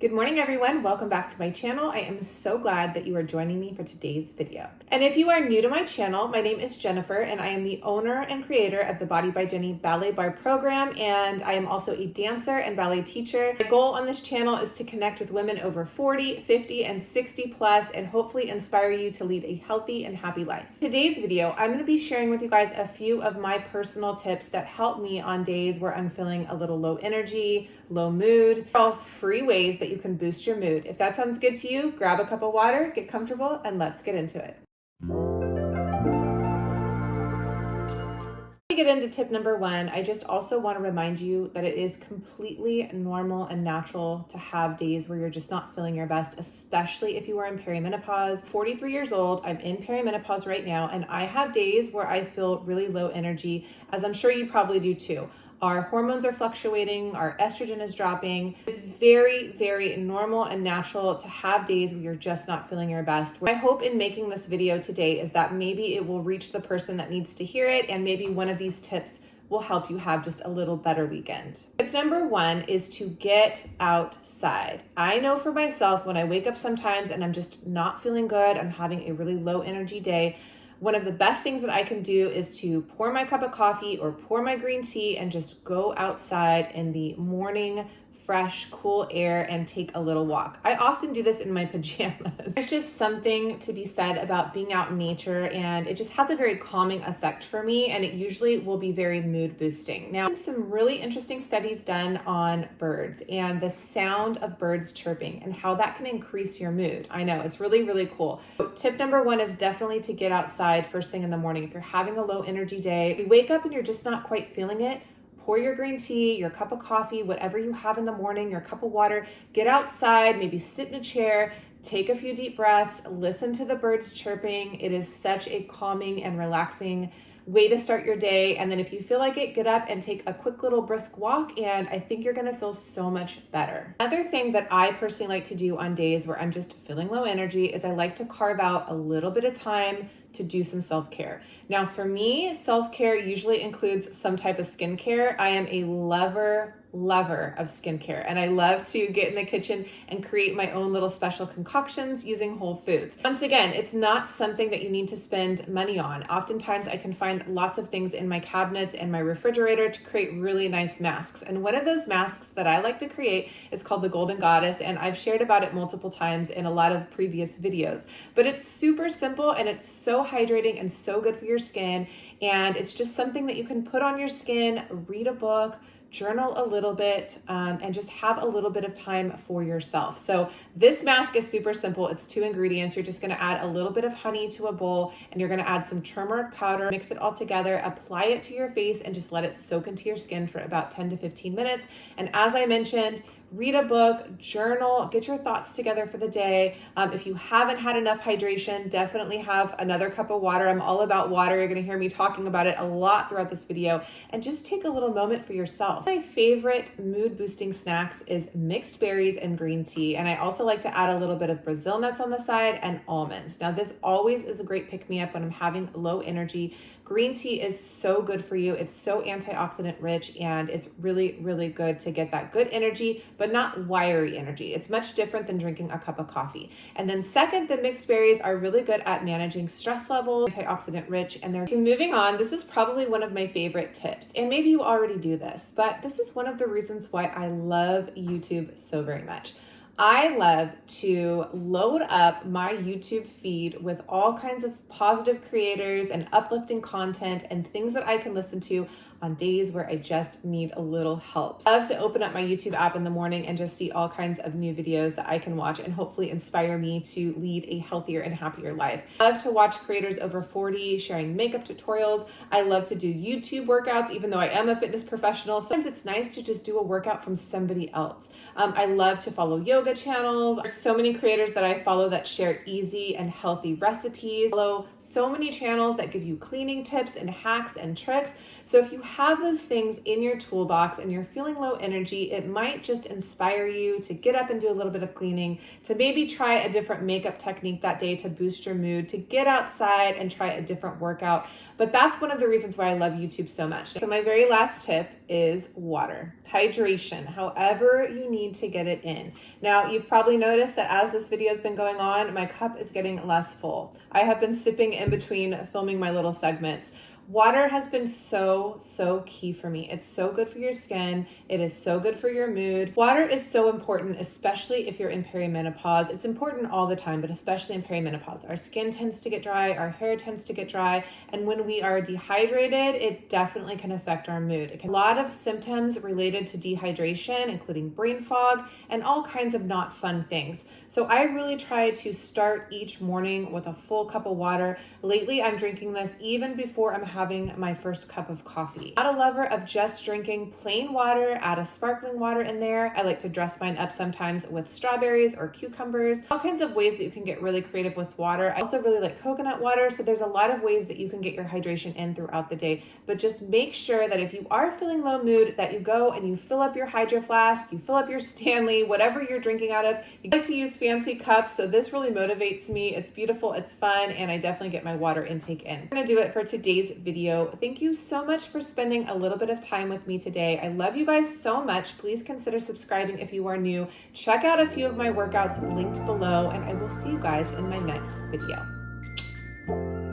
Good morning, everyone. Welcome back to my channel. I am so glad that you are joining me for today's video. And if you are new to my channel, my name is Jennifer and I am the owner and creator of the Body by Jenny Ballet Bar program, and I am also a dancer and ballet teacher. My goal on this channel is to connect with women over 40, 50, and 60 plus and hopefully inspire you to lead a healthy and happy life. Today's video, I'm going to be sharing with you guys a few of my personal tips that help me on days where I'm feeling a little low energy, low mood. All free ways that you can boost your mood. If that sounds good to you, grab a cup of water, get comfortable, and let's get into it. To get into tip number one, I just also want to remind you that it is completely normal and natural to have days where you're just not feeling your best, especially if you are in perimenopause. 43 years old, I'm in perimenopause right now, and I have days where I feel really low energy, as I'm sure you probably do too. Our hormones are fluctuating, our estrogen is dropping. It's very, very normal and natural to have days where you're just not feeling your best. My hope in making this video today is that maybe it will reach the person that needs to hear it, and maybe one of these tips will help you have just a little better weekend. Tip number one is to get outside. I know for myself, when I wake up sometimes and I'm just not feeling good, I'm having a really low energy day, one of the best things that I can do is to pour my cup of coffee or pour my green tea and just go outside in the morning, fresh, cool air and take a little walk. I often do this in my pajamas. There's just something to be said about being out in nature, and it just has a very calming effect for me, and it usually will be very mood boosting. Now, some really interesting studies done on birds and the sound of birds chirping and how that can increase your mood. I know, it's really, really cool. So tip number one is definitely to get outside first thing in the morning. If you're having a low energy day, you wake up and you're just not quite feeling it, pour your green tea, your cup of coffee, whatever you have in the morning, your cup of water, get outside, maybe sit in a chair, take a few deep breaths, listen to the birds chirping. It is such a calming and relaxing way to start your day. And then if you feel like it, get up and take a quick little brisk walk, and I think you're gonna feel so much better. Another thing that I personally like to do on days where I'm just feeling low energy is I like to carve out a little bit of time to do some self-care. Now for me, self-care usually includes some type of skincare. I am a lover of skincare, and I love to get in the kitchen and create my own little special concoctions using whole foods. Once again, it's not something that you need to spend money on. Oftentimes I can find lots of things in my cabinets and my refrigerator to create really nice masks. And one of those masks that I like to create is called the Golden Goddess, and I've shared about it multiple times in a lot of previous videos. But it's super simple and it's so hydrating and so good for your skin, and it's just something that you can put on your skin, read a book, journal a little bit, and just have a little bit of time for yourself. So this mask is super simple. It's 2 ingredients. You're just gonna add a little bit of honey to a bowl, and you're gonna add some turmeric powder, mix it all together, apply it to your face, and just let it soak into your skin for about 10 to 15 minutes. And as I mentioned, read a book, journal, get your thoughts together for the day. If you haven't had enough hydration, definitely have another cup of water. I'm all about water. You're gonna hear me talking about it a lot throughout this video, and just take a little moment for yourself. My favorite mood boosting snacks is mixed berries and green tea. And I also like to add a little bit of Brazil nuts on the side and almonds. Now this always is a great pick-me-up when I'm having low energy. Green tea is so good for you. It's so antioxidant rich, and it's really, really good to get that good energy, but not wiry energy. It's much different than drinking a cup of coffee. And then second, the mixed berries are really good at managing stress levels, antioxidant rich, and they're... So moving on, this is probably one of my favorite tips, and maybe you already do this, but this is one of the reasons why I love YouTube so very much. I love to load up my YouTube feed with all kinds of positive creators and uplifting content and things that I can listen to on days where I just need a little help. I love to open up my YouTube app in the morning and just see all kinds of new videos that I can watch and hopefully inspire me to lead a healthier and happier life. I love to watch creators over 40 sharing makeup tutorials. I love to do YouTube workouts, even though I am a fitness professional. Sometimes it's nice to just do a workout from somebody else. I love to follow yoga channels. There's so many creators that I follow that share easy and healthy recipes. I follow so many channels that give you cleaning tips and hacks and tricks. So if you have those things in your toolbox and you're feeling low energy, it might just inspire you to get up and do a little bit of cleaning, to maybe try a different makeup technique that day to boost your mood, to get outside and try a different workout. But that's one of the reasons why I love YouTube so much. So my very last tip is water. Hydration, however you need to get it in. Now, you've probably noticed that as this video has been going on, my cup is getting less full. I have been sipping in between filming my little segments. Water has been so key for me. It's so good for your skin. It is so good for your mood. Water is so important, especially if you're in perimenopause. It's important all the time, but especially in perimenopause. Our skin tends to get dry, our hair tends to get dry, and when we are dehydrated, it definitely can affect our mood. A lot of symptoms related to dehydration, including brain fog and all kinds of not fun things. So I really try to start each morning with a full cup of water. Lately, I'm drinking this even before I'm having my first cup of coffee. Not a lover of just drinking plain water, add a sparkling water in there. I like to dress mine up sometimes with strawberries or cucumbers. All kinds of ways that you can get really creative with water. I also really like coconut water, so there's a lot of ways that you can get your hydration in throughout the day. But just make sure that if you are feeling low mood, that you go and you fill up your Hydro Flask, you fill up your Stanley, whatever you're drinking out of. You like to use fancy cups, so this really motivates me. It's beautiful, it's fun, and I definitely get my water intake in. I'm gonna do it for today's video. Thank you so much for spending a little bit of time with me today. I love you guys so much. Please consider subscribing if you are new. Check out a few of my workouts linked below, and I will see you guys in my next video.